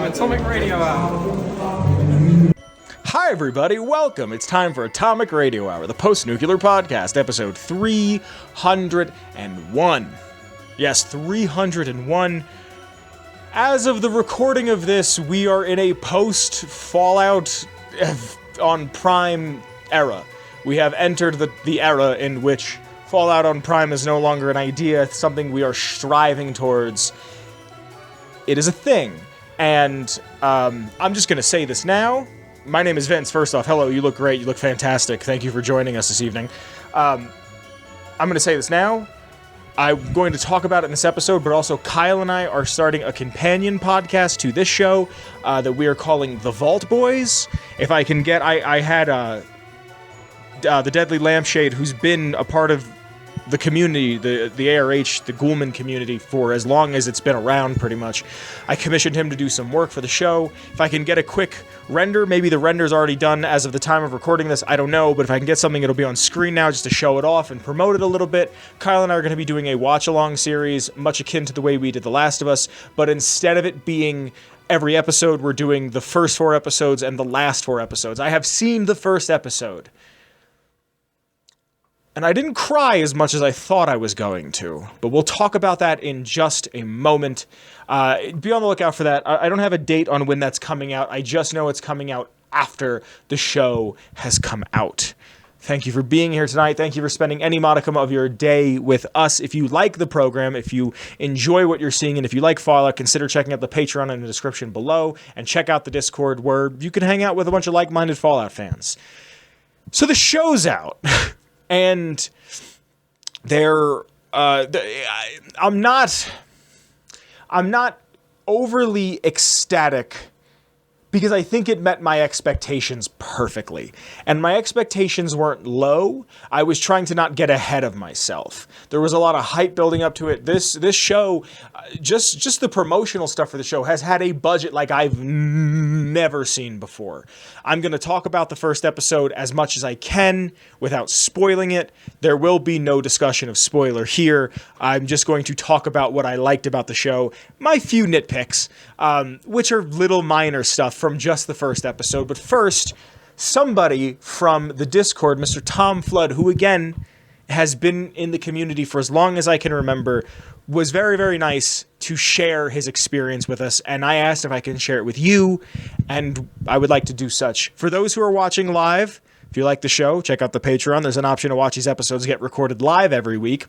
Atomic Radio Hour. Hi everybody, welcome. It's time for Atomic Radio Hour, the post-nuclear podcast, episode 301. Yes, 301. As of the recording of this, we are in a post-Fallout on Prime era. We have entered the era in which Fallout on Prime is no longer an idea, it's something we are striving towards. It is a thing. And I'm just going to say this now. My name is Vince. First off, hello, you look great, you look fantastic. Thank you for joining us this evening. I'm going to say this now. I'm going to talk about it in this episode, but also Kyle and I are starting a companion podcast to this show that we are calling The Vault Boys. If I can get... I had the Deadly Lampshade, who's been a part of the community, the ARH, the Ghoulman community, for as long as it's been around, pretty much. I commissioned him to do some work for the show. If I can get a quick render, maybe the render's already done as of the time of recording this, I don't know, but if I can get something, it'll be on screen now just to show it off and promote it a little bit. Kyle and I are going to be doing a watch-along series, much akin to the way we did The Last of Us, but instead of it being every episode, we're doing the first 4 episodes and the last 4 episodes. I have seen the first episode, and I didn't cry as much as I thought I was going to, but we'll talk about that in just a moment. Be on the lookout for that. I don't have a date on when that's coming out. I just know it's coming out after the show has come out. Thank you for being here tonight. Thank you for spending any modicum of your day with us. If you like the program, if you enjoy what you're seeing, and if you like Fallout, consider checking out the Patreon in the description below, and check out the Discord where you can hang out with a bunch of like-minded Fallout fans. So the show's out. And I'm not overly ecstatic because I think it met my expectations perfectly. And my expectations weren't low. I was trying to not get ahead of myself. There was a lot of hype building up to it. This show, just the promotional stuff for the show has had a budget like I've never seen before. I'm going to talk about the first episode as much as I can without spoiling it. There will be no discussion of spoiler here. I'm just going to talk about what I liked about the show, my few nitpicks, which are little minor stuff from just the first episode. But first, somebody from the Discord, MrTomFlood, who again has been in the community for as long as I can remember, was very, very nice to share his experience with us, and I asked if I can share it with you, and I would like to do such. For those who are watching live, if you like the show, check out the Patreon. There's an option to watch these episodes get recorded live every week.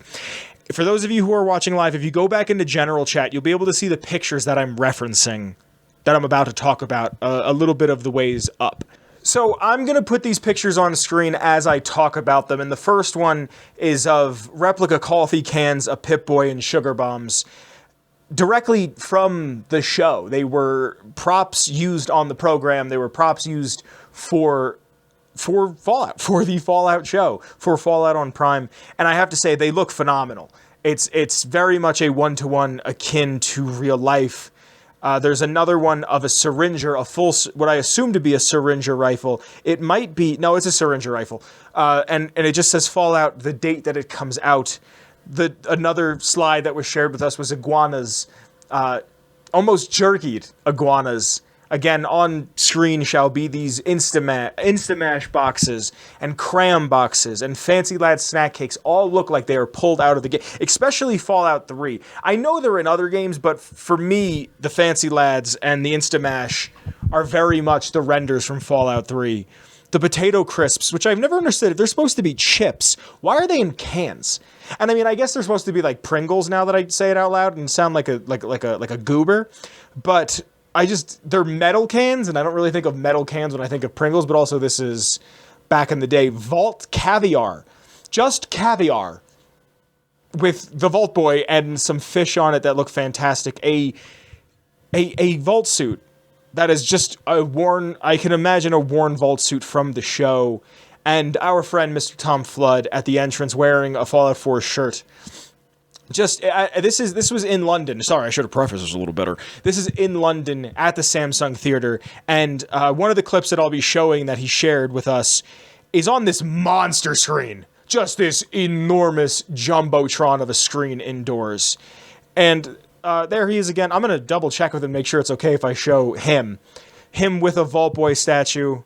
For those of you who are watching live, if you go back into general chat, you'll be able to see the pictures that I'm referencing, that I'm about to talk about, a little bit of the ways up. So I'm going to put these pictures on screen as I talk about them, and the first one is of replica coffee cans, a Pip-Boy, and sugar bombs, directly from the show. They were props used on the program, they were props used for Fallout, for the Fallout show, for Fallout on Prime, and I have to say, they look phenomenal. It's very much a one-to-one akin to real life. There's another one of a Syringer, what I assume to be a Syringer rifle. It might be, no, it's a Syringer rifle. And it just says Fallout, the date that it comes out. Another slide that was shared with us was iguanas, almost jerkied iguanas. Again, on screen shall be these Instamash boxes and cram boxes and Fancy Lad snack cakes all look like they are pulled out of the game, especially Fallout 3. I know they're in other games, but for me, the Fancy Lads and the Instamash are very much the renders from Fallout 3. The potato crisps, which I've never understood, if they're supposed to be chips, why are they in cans? And I mean, I guess they're supposed to be like Pringles now that I say it out loud and sound like a goober, but they're metal cans, and I don't really think of metal cans when I think of Pringles, but also this is, back in the day, Vault Caviar. Just caviar. With the Vault Boy and some fish on it that look fantastic. A Vault suit that is just I can imagine a worn Vault suit from the show, and our friend MrTomFlood at the entrance wearing a Fallout 4 shirt. This was in London. Sorry, I should have prefaced this a little better. This is in London at the Samsun Theater, and one of the clips that I'll be showing that he shared with us is on this monster screen. Just this enormous jumbotron of a screen indoors. And there he is again. I'm gonna double check with him, make sure it's okay if I show him with a Vault Boy statue.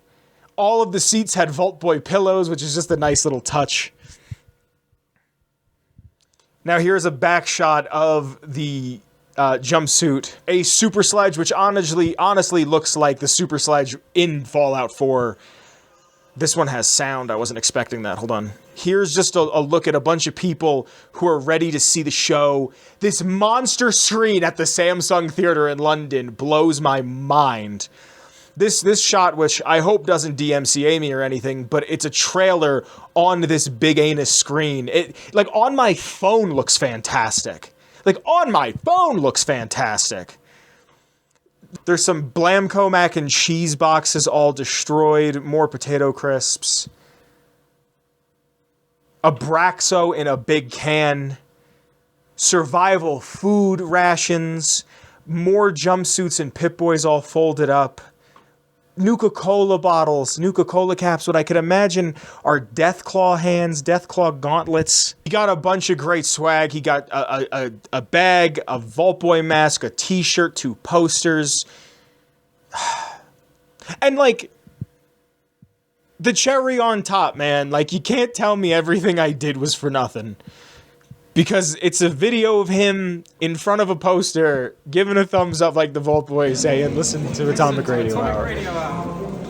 All of the seats had Vault Boy pillows, which is just a nice little touch. Now here's a back shot of the jumpsuit, a super sludge, which honestly looks like the super sludge in Fallout 4. This one has sound. I wasn't expecting that. Hold on. Here's just a look at a bunch of people who are ready to see the show. This monster screen at the Samsun Theater in London blows my mind. This shot, which I hope doesn't DMCA me or anything, but it's a trailer on this big anus screen. It, like, on my phone looks fantastic. Like, on my phone looks fantastic. There's some Blamco mac and cheese boxes all destroyed. More potato crisps. A Braxo in a big can. Survival food rations. More jumpsuits and Pip-Boys all folded up. Nuka-Cola bottles, Nuka-Cola caps, what I could imagine are Deathclaw hands, Deathclaw gauntlets. He got a bunch of great swag. He got a bag, a Vault Boy mask, a t-shirt, 2 posters. And, like, the cherry on top, man. Like, you can't tell me everything I did was for nothing. Because it's a video of him in front of a poster, giving a thumbs up like the Vault Boys say, and listen to Atomic Radio Hour.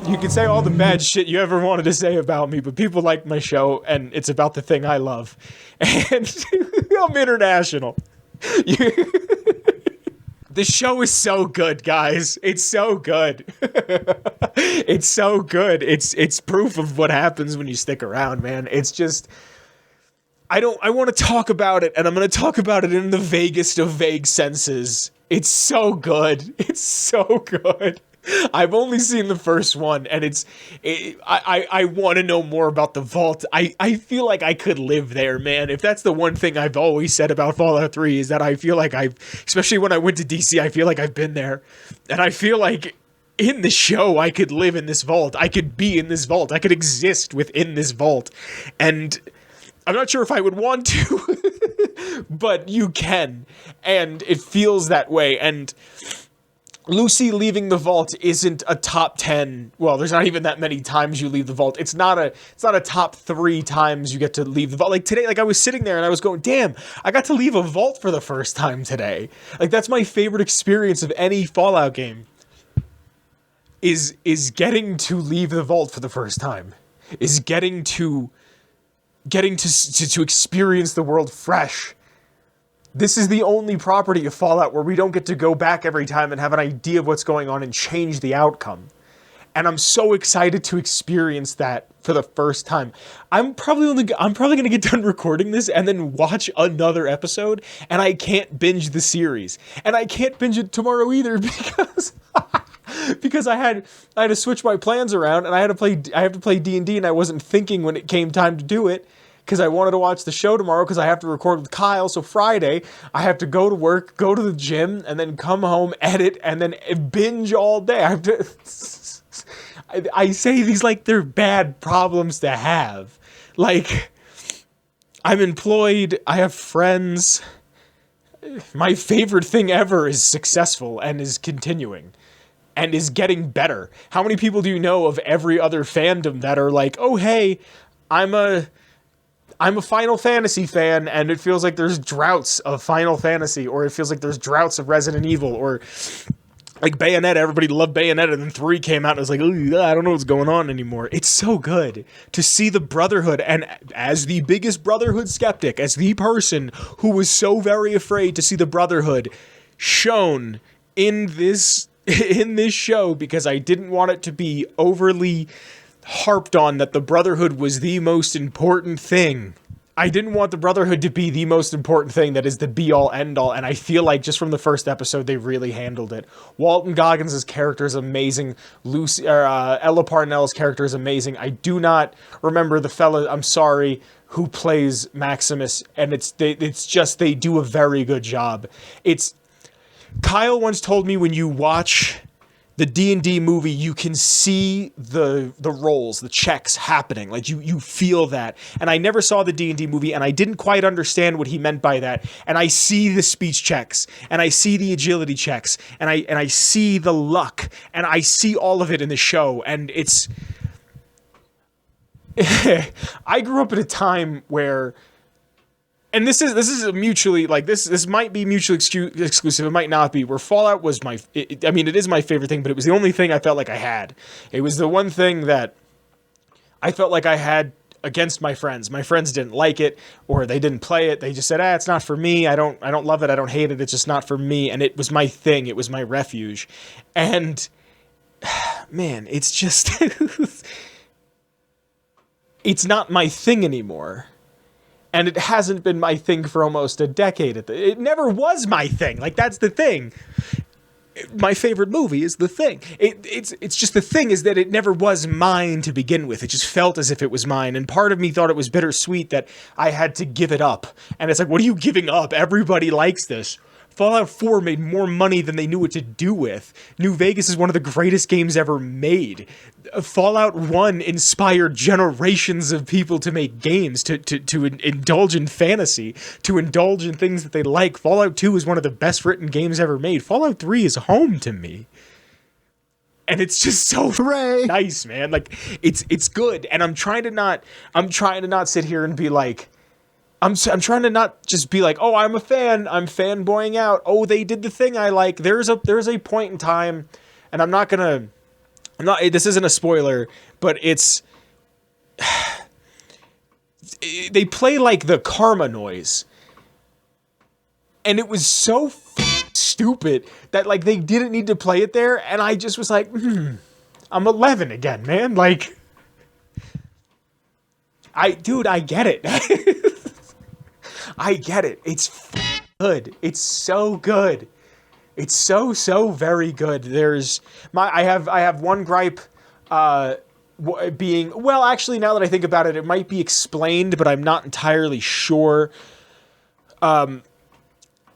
You can say all the bad shit you ever wanted to say about me, but people like my show, and it's about the thing I love. And I'm international. The show is so good, guys. It's so good. It's so good. It's proof of what happens when you stick around, man. It's just... I want to talk about it, and I'm going to talk about it in the vaguest of vague senses. It's so good. It's so good. I've only seen the first one, and I want to know more about the vault. I feel like I could live there, man. If that's the one thing I've always said about Fallout 3, is that I feel like especially when I went to DC, I feel like I've been there. And I feel like in the show, I could live in this vault. I could be in this vault. I could exist within this vault. And... I'm not sure if I would want to, but you can, and it feels that way, and Lucy leaving the vault isn't a top 10, well, there's not even that many times you leave the vault. It's not a top 3 times you get to leave the vault. Like today, like I was sitting there and I was going, damn, I got to leave a vault for the first time today. Like that's my favorite experience of any Fallout game, is getting to leave the vault for the first time, is getting to experience the world fresh. This is the only property of Fallout where we don't get to go back every time and have an idea of what's going on and change the outcome. And I'm so excited to experience that for the first time. I'm probably going to get done recording this and then watch another episode, and I can't binge the series. And I can't binge it tomorrow either because I had to switch my plans around, and I have to play D&D, and I wasn't thinking when it came time to do it, because I wanted to watch the show tomorrow because I have to record with Kyle. So Friday, I have to go to work, go to the gym, and then come home, edit, and then binge all day. I have to... I say these like they're bad problems to have. Like, I'm employed, I have friends. My favorite thing ever is successful and is continuing. And is getting better. How many people do you know of every other fandom that are like, oh hey, I'm a Final Fantasy fan, and it feels like there's droughts of Final Fantasy, or it feels like there's droughts of Resident Evil, or like Bayonetta. Everybody loved Bayonetta, and then 3 came out, and it was like, oh, I don't know what's going on anymore. It's so good to see the Brotherhood, and as the biggest Brotherhood skeptic, as the person who was so very afraid to see the Brotherhood shown in this show, because I didn't want it to be overly harped on that the Brotherhood was the most important thing. I didn't want the Brotherhood to be the most important thing that is the be-all, end-all, and I feel like just from the first episode, they really handled it. Walton Goggins' character is amazing. Ella Parnell's character is amazing. I do not remember the fella, I'm sorry, who plays Maximus, and it's just, they do a very good job. Kyle once told me when you watch the D&D movie, you can see the rolls, the checks happening. Like you feel that. And I never saw the D&D movie, and I didn't quite understand what he meant by that. And I see the speech checks, and I see the agility checks, and I see the luck, and I see all of it in the show. And it's I grew up at a time where, and this is a mutually, like, this might be mutually exclusive, it might not be, where Fallout was it is my favorite thing, but it was the only thing I felt like I had. It was the one thing that I felt like I had against my friends. My friends didn't like it, or they didn't play it. They just said, it's not for me. I don't love it. I don't hate it. It's just not for me. And it was my thing. It was my refuge. And man, it's just, it's not my thing anymore. And it hasn't been my thing for almost a decade. It never was my thing. Like, that's the thing. My favorite movie is The Thing. It's just, the thing is that it never was mine to begin with. It just felt as if it was mine. And part of me thought it was bittersweet that I had to give it up. And it's like, what are you giving up? Everybody likes this. Fallout 4 made more money than they knew what to do with. New Vegas is one of the greatest games ever made. Fallout 1 inspired generations of people to make games, to indulge in fantasy, to indulge in things that they like. Fallout 2 is one of the best written games ever made. Fallout 3 is home to me. And it's just so nice, man. Like, it's good. And I'm trying to not sit here and be like, I'm trying to not just be like, oh, I'm a fan. I'm fanboying out. Oh, they did the thing I like. There's a point in time, and this isn't a spoiler, but it's, they play like the karma noise. And it was so stupid that, like, they didn't need to play it there. And I just was like, I'm 11 again, man. Like, I get it. I get it. It's good. It's so good. It's so very good. I have one gripe, being, well, actually, now that I think about it, it might be explained, but I'm not entirely sure.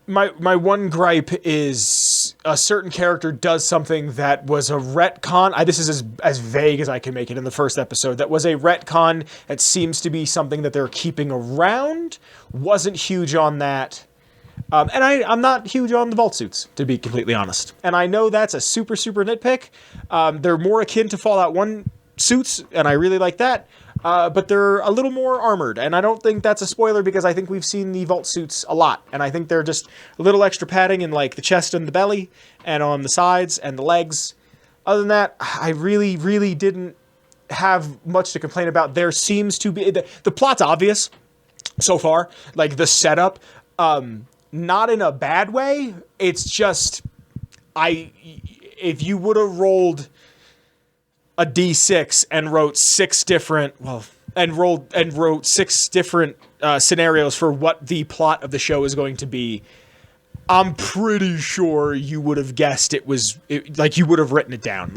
My one gripe is a certain character does something that was a retcon. This is as vague as I can make it in the first episode. That was a retcon that seems to be something that they're keeping around. Wasn't huge on that. And I'm not huge on the vault suits, to be completely honest. And I know that's a super nitpick. They're more akin to Fallout 1 suits, and I really like that. But they're a little more armored, and I don't think that's a spoiler because I think we've seen the vault suits a lot, and I think they're just a little extra padding in, like, the chest and the belly, and on the sides and the legs. Other than that, I really didn't have much to complain about. There seems to be, the plot's obvious so far, like, the setup, not in a bad way. It's just, if you would have rolled a D6 and wrote six different scenarios for what the plot of the show is going to be, I'm pretty sure you would have guessed like, you would have written it down.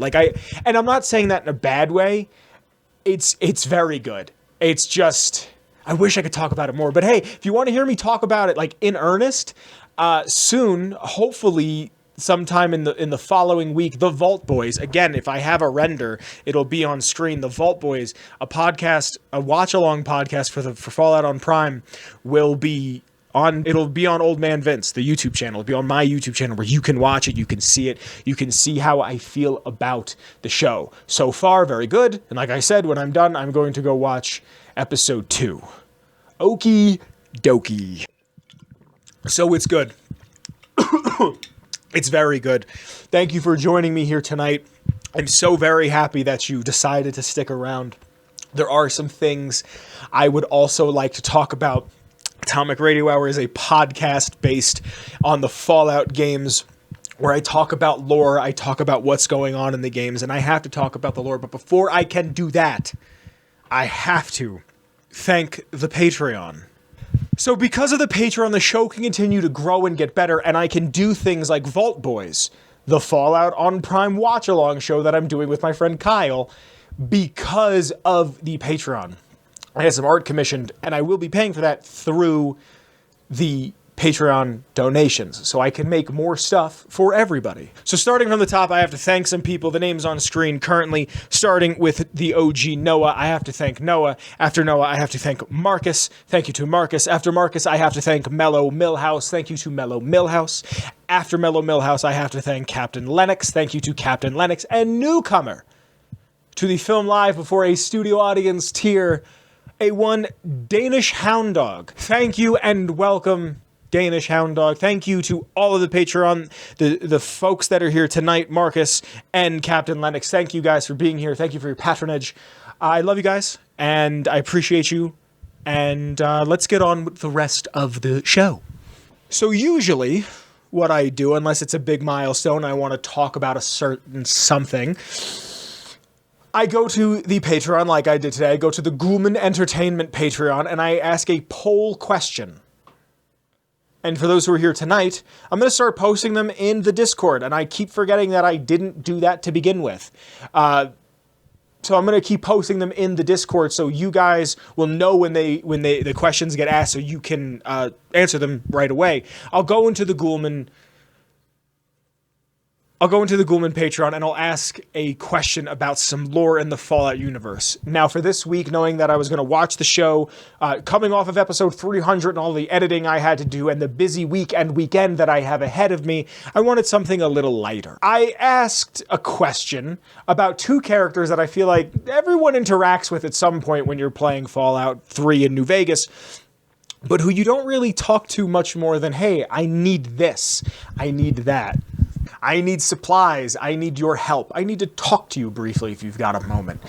And I'm not saying that in a bad way. It's very good. It's just, I wish I could talk about it more, but hey, if you want to hear me talk about it, like, in earnest, soon, hopefully, sometime in the following week, the Vault Boys, again, if I have a render, it'll be on screen. The Vault Boys, a watch-along podcast for Fallout on Prime, it'll be on Old Man Vince, the YouTube channel. It'll be on my YouTube channel where you can watch it, you can see it, you can see how I feel about the show. So far, very good. And like I said, when I'm done, I'm going to go watch episode 2. Okie dokie. So it's good. It's very good. Thank you for joining me here tonight. I'm so very happy that you decided to stick around. There are some things I would also like to talk about. Atomic Radio Hour is a podcast based on the Fallout games, where I talk about lore, I talk about what's going on in the games, and I have to talk about the lore. But before I can do that, I have to thank the Patreon. So because of the Patreon, the show can continue to grow and get better, and I can do things like Vault Boys, the Fallout on Prime watch-along show that I'm doing with my friend Kyle, because of the Patreon. I had some art commissioned, and I will be paying for that through the Patreon donations so I can make more stuff for everybody. So starting from the top, I have to thank some people. The names on screen currently, starting with the OG Noah. I have to thank Noah. After Noah, I have to thank Marcus. Thank you to Marcus. After Marcus, I have to thank Mellow Milhouse. Thank you to Mellow Milhouse. After Mellow Milhouse, I have to thank Captain Lennox. Thank you to Captain Lennox. And newcomer to the Film Live before a studio audience tier, a one DanishHoundDog. Thank you and welcome, DanishHoundDog. Thank you to all of the Patreon, the folks that are here tonight, Marcus and Captain Lennox. Thank you guys for being here. Thank you for your patronage. I love you guys, and I appreciate you. And let's get on with the rest of the show. So usually, what I do, unless it's a big milestone, I want to talk about a certain something, I go to the Patreon like I did today. I go to the Ghoulman Entertainment Patreon, and I ask a poll question. And for those who are here tonight, I'm going to start posting them in the Discord, and I keep forgetting that I didn't do that to begin with. So I'm going to keep posting them in the Discord so you guys will know when the questions get asked so you can answer them right away. I'll go into the Ghoulman Patreon and I'll ask a question about some lore in the Fallout universe. Now, for this week, knowing that I was going to watch the show, coming off of episode 300 and all the editing I had to do and the busy week and weekend that I have ahead of me, I wanted something a little lighter. I asked a question about two characters that I feel like everyone interacts with at some point when you're playing Fallout 3 in New Vegas, but who you don't really talk to much more than, hey, I need this, I need that. I need supplies. I need your help. I need to talk to you briefly if you've got a moment.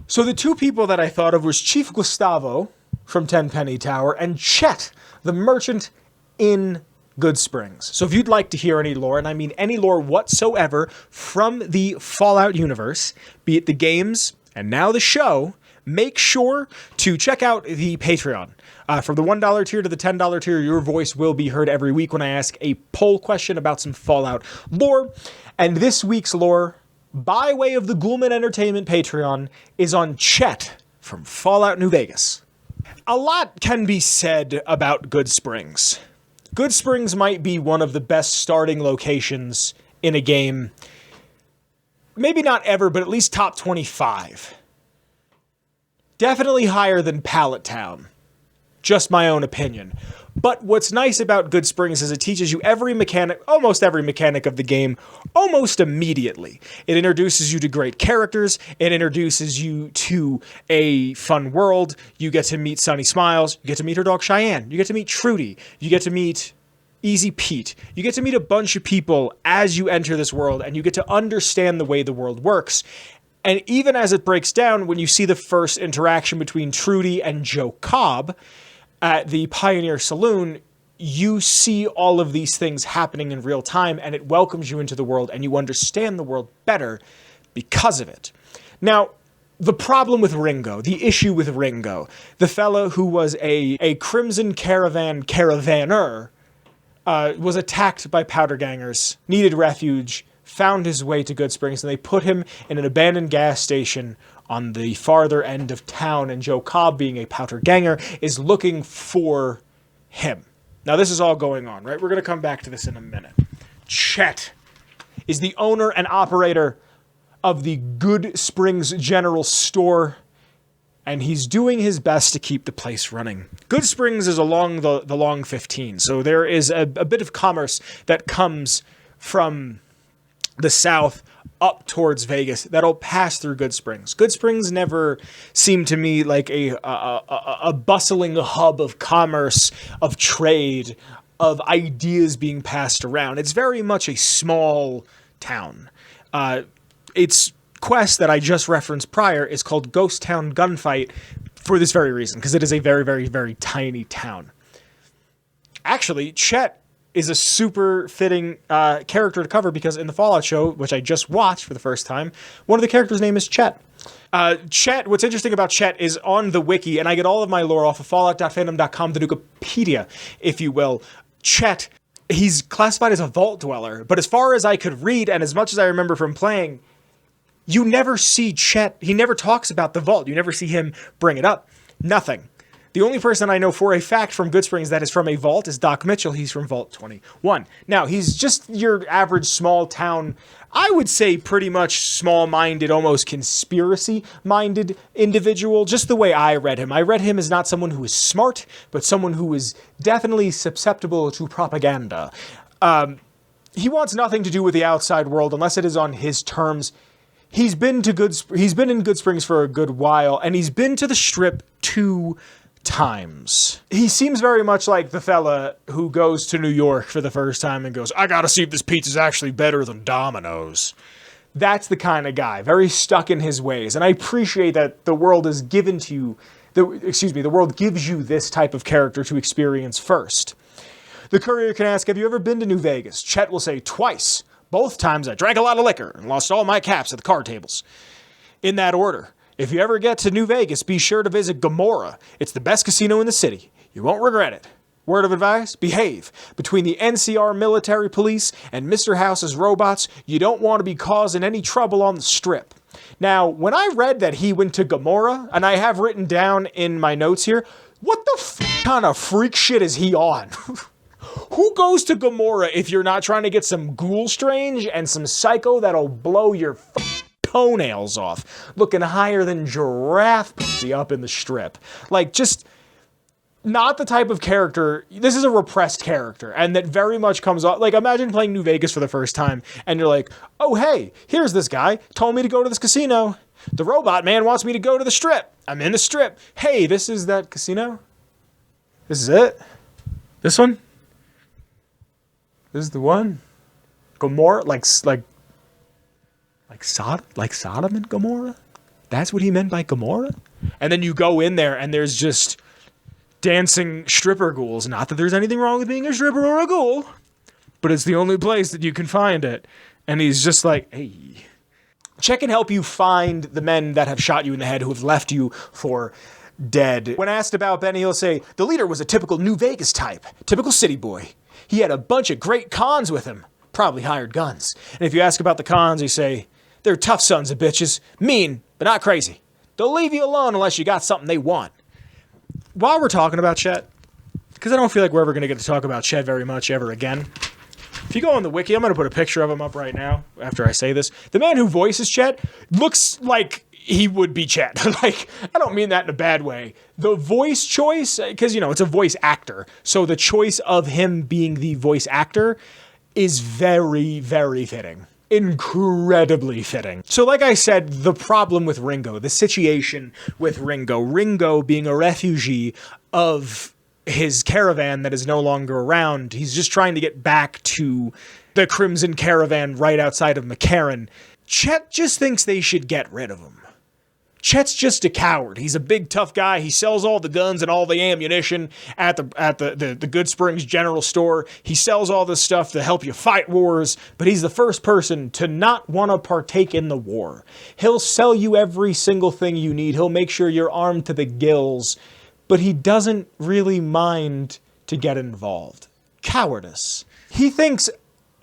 So the two people that I thought of was Chief Gustavo from Tenpenny Tower and Chet, the merchant in Goodsprings. So if you'd like to hear any lore, and I mean any lore whatsoever from the Fallout universe, be it the games and now the show, make sure to check out the Patreon. From the $1 tier to the $10 tier, your voice will be heard every week when I ask a poll question about some Fallout lore. And this week's lore, by way of the Ghoulman Entertainment Patreon, is on Chet from Fallout New Vegas. A lot can be said about Goodsprings. Goodsprings might be one of the best starting locations in a game. Maybe not ever, but at least top 25. Definitely higher than Pallet Town. Just my own opinion. But what's nice about Goodsprings is it teaches you almost every mechanic of the game, almost immediately. It introduces you to great characters. It introduces you to a fun world. You get to meet Sunny Smiles. You get to meet her dog Cheyenne. You get to meet Trudy. You get to meet Easy Pete. You get to meet a bunch of people as you enter this world, and you get to understand the way the world works. And even as it breaks down, when you see the first interaction between Trudy and Joe Cobb at the Pioneer Saloon, you see all of these things happening in real time, and it welcomes you into the world, and you understand the world better because of it. Now, the problem with Ringo, the issue with Ringo, the fellow who was a Crimson caravaner, was attacked by powder gangers, needed refuge, found his way to Goodsprings, and they put him in an abandoned gas station on the farther end of town, and Joe Cobb, being a powder ganger, is looking for him. Now, this is all going on, right? We're going to come back to this in a minute. Chet is the owner and operator of the Goodsprings General Store, and he's doing his best to keep the place running. Goodsprings is along the Long 15, so there is a bit of commerce that comes from the south up towards Vegas that'll pass through Goodsprings. Goodsprings never seemed to me like a bustling hub of commerce, of trade, of ideas being passed around. It's very much a small town. Its quest that I just referenced prior is called Ghost Town Gunfight for this very reason, because it is a very, very, very tiny town. Actually, Chet is a super fitting character to cover, because in the Fallout show, which I just watched for the first time, one of the characters' name is Chet. Chet, what's interesting about Chet is on the wiki, and I get all of my lore off of fallout.fandom.com, the Wikipedia, if you will. Chet, he's classified as a vault dweller, but as far as I could read, and as much as I remember from playing, you never see Chet. He never talks about the vault. You never see him bring it up. Nothing. The only person I know for a fact from Goodsprings that is from a vault is Doc Mitchell. He's from Vault 21. Now, he's just your average small town, I would say pretty much small-minded, almost conspiracy-minded individual, just the way I read him. I read him as not someone who is smart, but someone who is definitely susceptible to propaganda. He wants nothing to do with the outside world unless it is on his terms. He's been in Goodsprings for a good while, and he's been to the Strip 2 times. He seems very much like the fella who goes to New York for the first time and goes, I gotta see if this pizza's actually better than Domino's. That's the kind of guy, very stuck in his ways. And I appreciate that the world is given to you, the world gives you this type of character to experience first. The courier can ask, have you ever been to New Vegas? Chet will say, twice. Both times I drank a lot of liquor and lost all my caps at the card tables. In that order. If you ever get to New Vegas, be sure to visit Gomorrah. It's the best casino in the city. You won't regret it. Word of advice, behave. Between the NCR military police and Mr. House's robots, you don't want to be causing any trouble on the Strip. Now, when I read that he went to Gomorrah, and I have written down in my notes here, what the kind of freak shit is he on? Who goes to Gomorrah if you're not trying to get some ghoul strange and some psycho that'll blow your toenails off, looking higher than giraffe pussy up in the Strip? Like, just not the type of character. This is a repressed character, and that very much comes off. Like, imagine playing New Vegas for the first time, and you're like, oh, hey, here's this guy, told me to go to this casino. The robot man wants me to go to the Strip. I'm in the Strip. Hey, this is that casino? This is it? This one? This is the one? Gomorrah? Like Sodom and Gomorrah? That's what he meant by Gomorrah? And then you go in there and there's just dancing stripper ghouls. Not that there's anything wrong with being a stripper or a ghoul, but it's the only place that you can find it. And he's just like, hey. Chet can help you find the men that have shot you in the head who have left you for dead. When asked about Benny, he'll say, the leader was a typical New Vegas type, typical city boy. He had a bunch of great cons with him, probably hired guns. And if you ask about the cons, you say, they're tough sons of bitches, mean, but not crazy. They'll leave you alone unless you got something they want. While we're talking about Chet, because I don't feel like we're ever going to get to talk about Chet very much ever again, if you go on the wiki, I'm going to put a picture of him up right now after I say this. The man who voices Chet looks like he would be Chet. Like, I don't mean that in a bad way. The voice choice, because, you know, it's a voice actor. So the choice of him being the voice actor is very, very fitting. Incredibly fitting. So like I said, the problem with Ringo, the situation with Ringo being a refugee of his caravan that is no longer around. He's just trying to get back to the Crimson Caravan right outside of McCarran. Chet just thinks they should get rid of him. Chet's just a coward. He's a big, tough guy. He sells all the guns and all the ammunition at the Goodsprings General Store. He sells all this stuff to help you fight wars, but he's the first person to not want to partake in the war. He'll sell you every single thing you need. He'll make sure you're armed to the gills, but he doesn't really mind to get involved. Cowardice. He thinks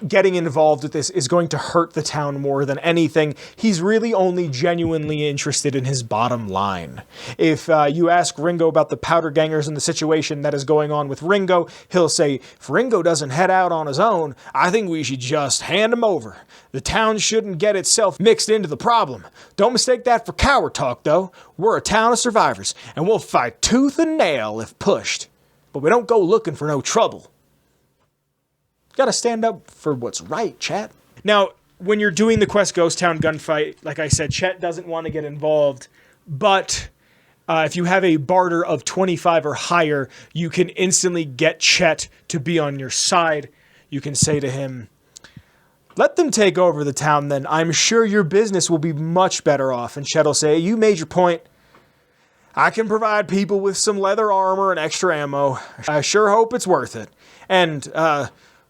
getting involved with this is going to hurt the town more than anything. He's really only genuinely interested in his bottom line. If you ask Ringo about the powder gangers and the situation that is going on with Ringo, he'll say, if Ringo doesn't head out on his own, I think we should just hand him over. The town shouldn't get itself mixed into the problem. Don't mistake that for coward talk, though. We're a town of survivors, and we'll fight tooth and nail if pushed. But we don't go looking for no trouble. Gotta stand up for what's right, Chet. Now, when you're doing the Quest Ghost Town gunfight, like I said, Chet doesn't want to get involved, but if you have a barter of 25 or higher, you can instantly get Chet to be on your side. You can say to him, let them take over the town then. I'm sure your business will be much better off. And Chet will say, you made your point. I can provide people with some leather armor and extra ammo. I sure hope it's worth it. And,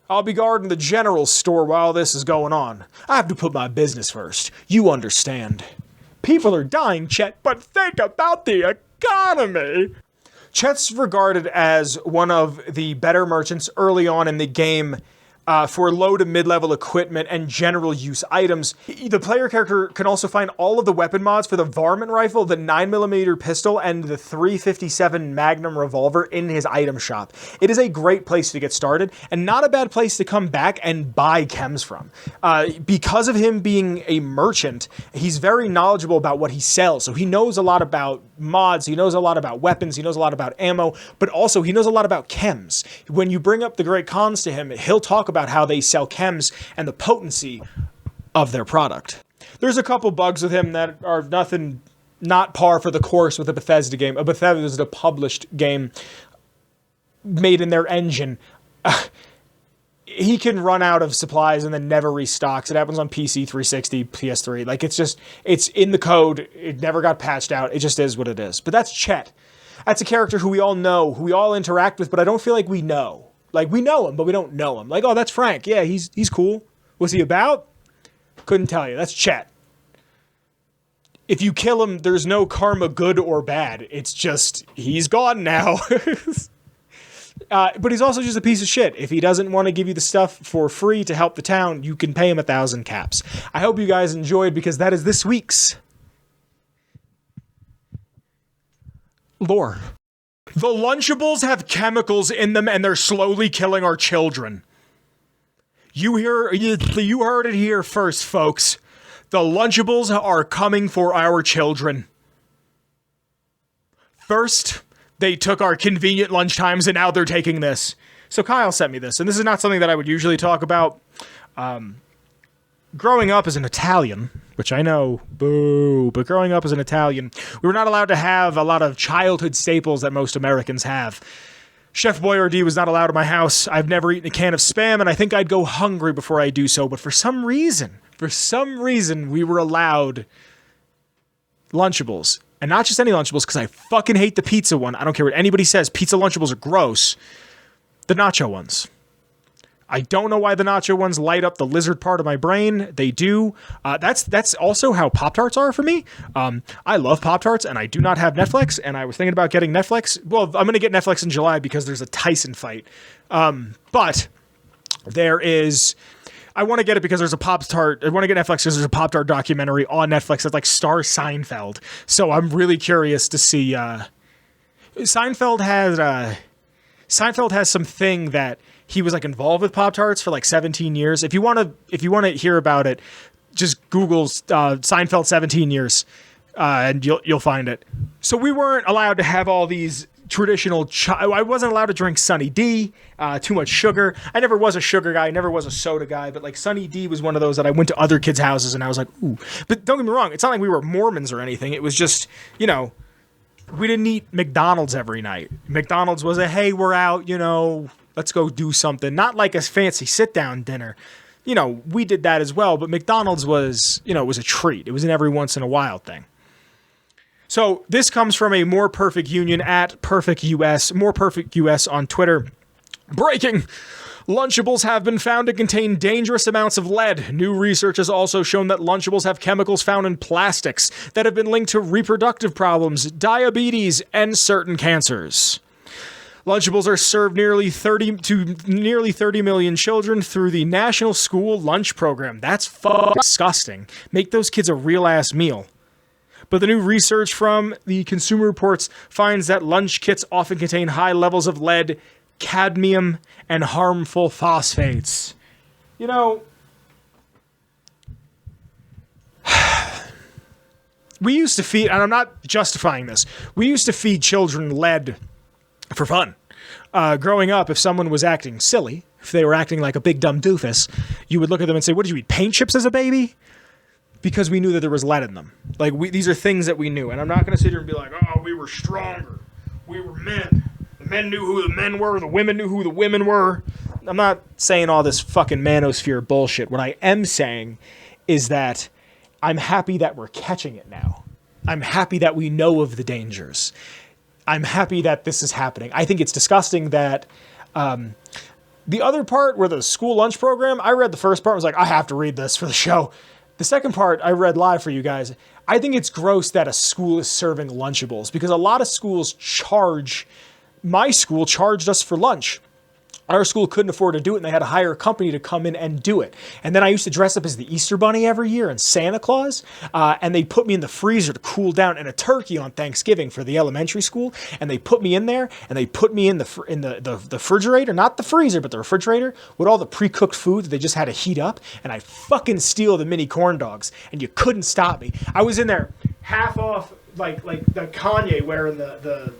I'll be guarding the general store while this is going on. I have to put my business first. You understand. People are dying, Chet, but think about the economy. Chet's regarded as one of the better merchants early on in the game. for low to mid-level equipment and general use items. The player character can also find all of the weapon mods for the varmint rifle, the 9mm pistol, and the 357 Magnum revolver in his item shop. It is a great place to get started, and not a bad place to come back and buy chems from. Because of him being a merchant, he's very knowledgeable about what he sells, so he knows a lot about mods, he knows a lot about weapons, he knows a lot about ammo, but also he knows a lot about chems. When you bring up the Great Khans to him, he'll talk about how they sell chems and the potency of their product. There's a couple bugs with him that are not par for the course with a Bethesda game. A Bethesda published game made in their engine. He can run out of supplies and then never restocks. It happens on PC, 360, PS3. Like, it's in the code. It never got patched out. It just is what it is. But that's Chet. That's a character who we all know, who we all interact with, but I don't feel like we know. Like, we know him, but we don't know him. Like, oh, that's Frank. Yeah, he's cool. What's he about? Couldn't tell you. That's Chet. If you kill him, there's no karma good or bad. It's just, he's gone now. But he's also just a piece of shit. If he doesn't want to give you the stuff for free to help the town, you can pay him 1,000 caps. I hope you guys enjoyed, because that is this week's lore. The Lunchables have chemicals in them, and they're slowly killing our children. You heard it here first, folks. The Lunchables are coming for our children. First, they took our convenient lunchtimes, and now they're taking this. So Kyle sent me this, and this is not something that I would usually talk about. Growing up as an Italian, which I know, boo, but growing up as an Italian, we were not allowed to have a lot of childhood staples that most Americans have. Chef Boyardee was not allowed in my house. I've never eaten a can of Spam, and I think I'd go hungry before I do so, but for some reason, we were allowed Lunchables. And not just any Lunchables, because I fucking hate the pizza one. I don't care what anybody says. Pizza Lunchables are gross. The nacho ones. I don't know why the nacho ones light up the lizard part of my brain. They do. That's also how Pop-Tarts are for me. I love Pop-Tarts, and I do not have Netflix, and I was thinking about getting Netflix. Well, I'm going to get Netflix in July because there's a Tyson fight. But there is... I want to get it because there's a Pop-Tart. I want to get Netflix because there's a Pop-Tart documentary on Netflix that like stars Seinfeld. So I'm really curious to see... Seinfeld has something that... He was like involved with Pop-Tarts for like 17 years. If you want to hear about it, just Google Seinfeld 17 years, and you'll find it. So we weren't allowed to have all these traditional. I wasn't allowed to drink Sunny D. Too much sugar. I never was a sugar guy. I never was a soda guy. But like Sunny D was one of those that I went to other kids' houses and I was like, ooh. But don't get me wrong. It's not like we were Mormons or anything. It was just, we didn't eat McDonald's every night. McDonald's was a, hey, we're out, let's go do something. Not like a fancy sit-down dinner. We did that as well, but McDonald's was, was a treat. It was an every once in a while thing. So this comes from a More Perfect Union at Perfect US, More Perfect US on Twitter. Breaking! Lunchables have been found to contain dangerous amounts of lead. New research has also shown that Lunchables have chemicals found in plastics that have been linked to reproductive problems, diabetes, and certain cancers. Lunchables are served nearly 30 million children through the National School Lunch Program. That's fucking disgusting. Make those kids a real-ass meal. But the new research from the Consumer Reports finds that lunch kits often contain high levels of lead, cadmium, and harmful phosphates. We used to feed, and I'm not justifying this, we used to feed children lead for fun. Growing up, if someone was acting silly, if they were acting like a big dumb doofus, you would look at them and say, what did you eat, paint chips as a baby? Because we knew that there was lead in them. These are things that we knew. And I'm not going to sit here and be like, oh, we were stronger. We were men. The men knew who the men were. The women knew who the women were. I'm not saying all this fucking manosphere bullshit. What I am saying is that I'm happy that we're catching it now. I'm happy that we know of the dangers. I'm happy that this is happening. I think it's disgusting that the other part where the school lunch program, I read the first part, I was like, I have to read this for the show. The second part I read live for you guys. I think it's gross that a school is serving Lunchables because a lot of schools my school charged us for lunch. Our school couldn't afford to do it, and they had to hire a company to come in and do it. And then I used to dress up as the Easter Bunny every year and Santa Claus, and they put me in the freezer to cool down, and a turkey on Thanksgiving for the elementary school. And they put me in there, and they put me in the refrigerator, not the freezer, but the refrigerator with all the pre-cooked food that they just had to heat up. And I fucking steal the mini corn dogs, and you couldn't stop me. I was in there half off, like the Kanye wearing the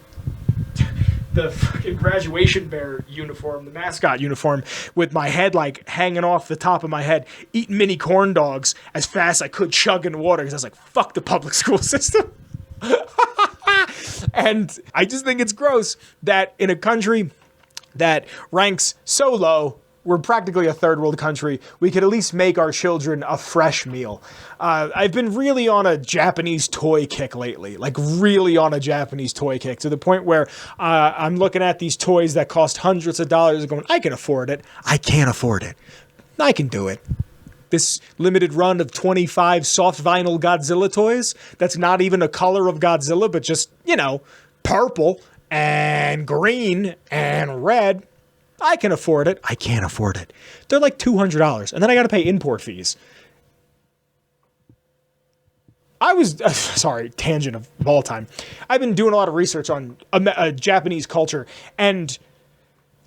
fucking graduation bear uniform, the mascot uniform, with my head like hanging off the top of my head, eating mini corn dogs as fast as I could, chugging water, because I was like, fuck the public school system. And I just think it's gross that in a country that ranks so low, we're practically a third world country, we could at least make our children a fresh meal. I've been really on a Japanese toy kick lately, like really on a Japanese toy kick, to the point where I'm looking at these toys that cost hundreds of dollars and going, I can afford it. I can't afford it. I can do it. This limited run of 25 soft vinyl Godzilla toys, that's not even a color of Godzilla, but just, purple and green and red. I can afford it. I can't afford it. They're like $200, and then I got to pay import fees. I was, sorry, tangent of all time. I've been doing a lot of research on Japanese culture, and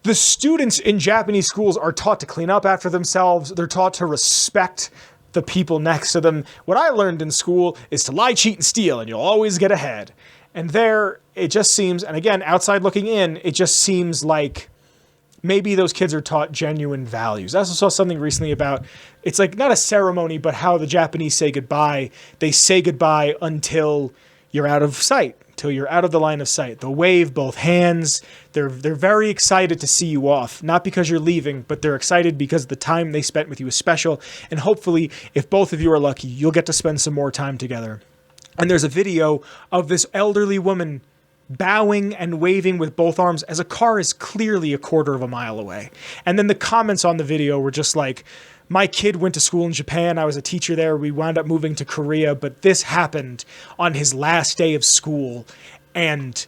the students in Japanese schools are taught to clean up after themselves. They're taught to respect the people next to them. What I learned in school is to lie, cheat, and steal, and you'll always get ahead. And there, it just seems, and again, outside looking in, it just seems like maybe those kids are taught genuine values. I also saw something recently about, it's like not a ceremony, but how the Japanese say goodbye. They say goodbye until you're out of sight, until you're out of the line of sight. They'll wave both hands. They're very excited to see you off, not because you're leaving, but they're excited because the time they spent with you is special. And hopefully, if both of you are lucky, you'll get to spend some more time together. And there's a video of this elderly woman bowing and waving with both arms as a car is clearly a quarter of a mile away. And then the comments on the video were just like, my kid went to school in Japan. I was a teacher there. We wound up moving to Korea, but this happened on his last day of school. And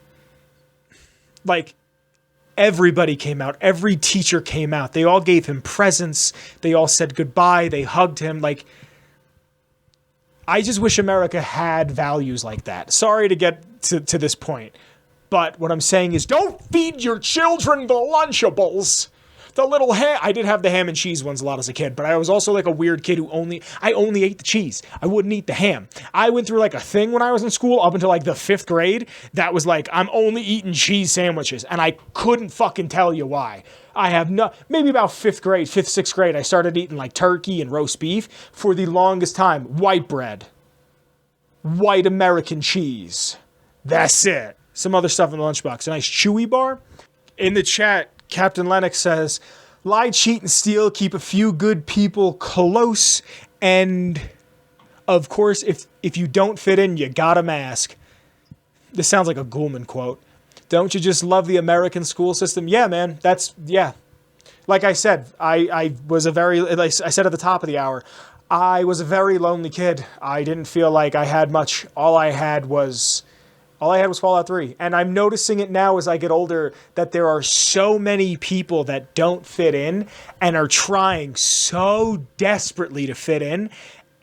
like everybody came out. Every teacher came out. They all gave him presents. They all said goodbye. They hugged him. Like, I just wish America had values like that. Sorry to get to this point, but what I'm saying is don't feed your children the Lunchables. The little ham. I did have the ham and cheese ones a lot as a kid, but I was also like a weird kid who only ate the cheese. I wouldn't eat the ham. I went through like a thing when I was in school up until like the 5th grade that was like, I'm only eating cheese sandwiches, and I couldn't fucking tell you why. I have maybe about 5th grade, 5th, 6th grade, I started eating like turkey and roast beef. For the longest time, white bread, white American cheese. That's it. Some other stuff in the lunchbox. A nice Chewy bar. In the chat, Captain Lennox says, lie, cheat, and steal. Keep a few good people close. And, of course, if you don't fit in, you got a mask. This sounds like a Goulman quote. Don't you just love the American school system? Yeah, man. Yeah. Like I said, I was like I said at the top of the hour, I was a very lonely kid. I didn't feel like I had much. All I had was Fallout 3. And I'm noticing it now as I get older that there are so many people that don't fit in and are trying so desperately to fit in.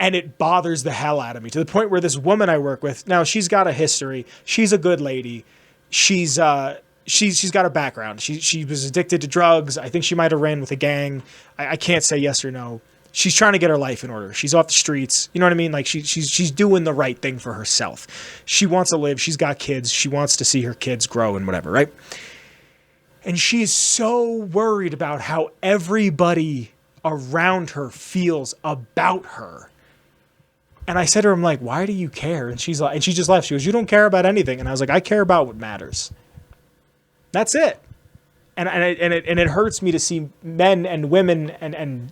And it bothers the hell out of me, to the point where this woman I work with, now she's got a history. She's a good lady. She's got a background. She was addicted to drugs. I think she might have ran with a gang. I can't say yes or no. She's trying to get her life in order. She's off the streets. You know what I mean? Like she's doing the right thing for herself. She wants to live. She's got kids. She wants to see her kids grow and whatever, right? And she is so worried about how everybody around her feels about her. And I said to her, I'm like, why do you care? And she's like, and she just left. She goes, you don't care about anything. And I was like, I care about what matters. That's it. And it hurts me to see men and women and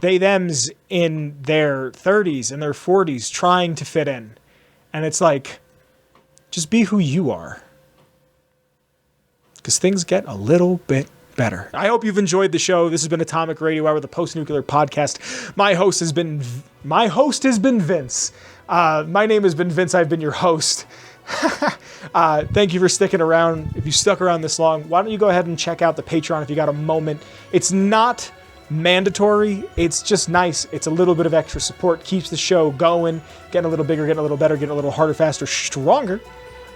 they-thems in their 30s and their 40s trying to fit in. And it's like, just be who you are. Because things get a little bit better. I hope you've enjoyed the show. This has been Atomic Radio Hour, the post-nuclear podcast. My host has been Vince. My name has been Vince. I've been your host. Thank you for sticking around. If you stuck around this long, why don't you go ahead and check out the Patreon if you got a moment. It's not mandatory. It's just nice. It's a little bit of extra support. Keeps the show going, getting a little bigger, getting a little better, getting a little harder, faster, stronger.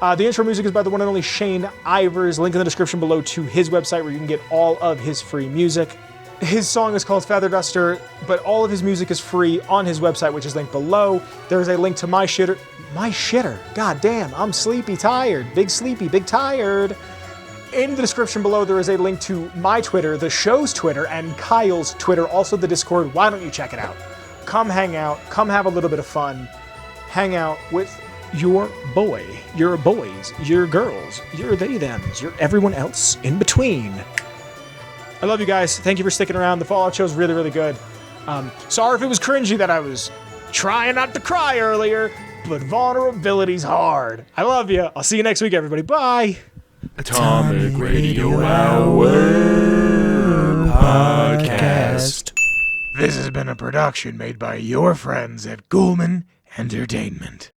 The intro music is by the one and only Shane Ivers. Link in the description below to his website where you can get all of his free music. His song is called Feather Duster, but all of his music is free on his website, which is linked below. There's a link to my shitter. My shitter. God damn, I'm sleepy, tired. Big sleepy, big tired. In the description below, there is a link to my Twitter, the show's Twitter, and Kyle's Twitter, also the Discord. Why don't you check it out? Come hang out. Come have a little bit of fun. Hang out with your boy, your boys, your girls, your they-thems, your everyone else in between. I love you guys. Thank you for sticking around. The Fallout show is really, really good. Sorry if it was cringy that I was trying not to cry earlier, but vulnerability's hard. I love you. I'll see you next week, everybody. Bye. Atomic Radio Hour Podcast. This has been a production made by your friends at Ghoulman Entertainment.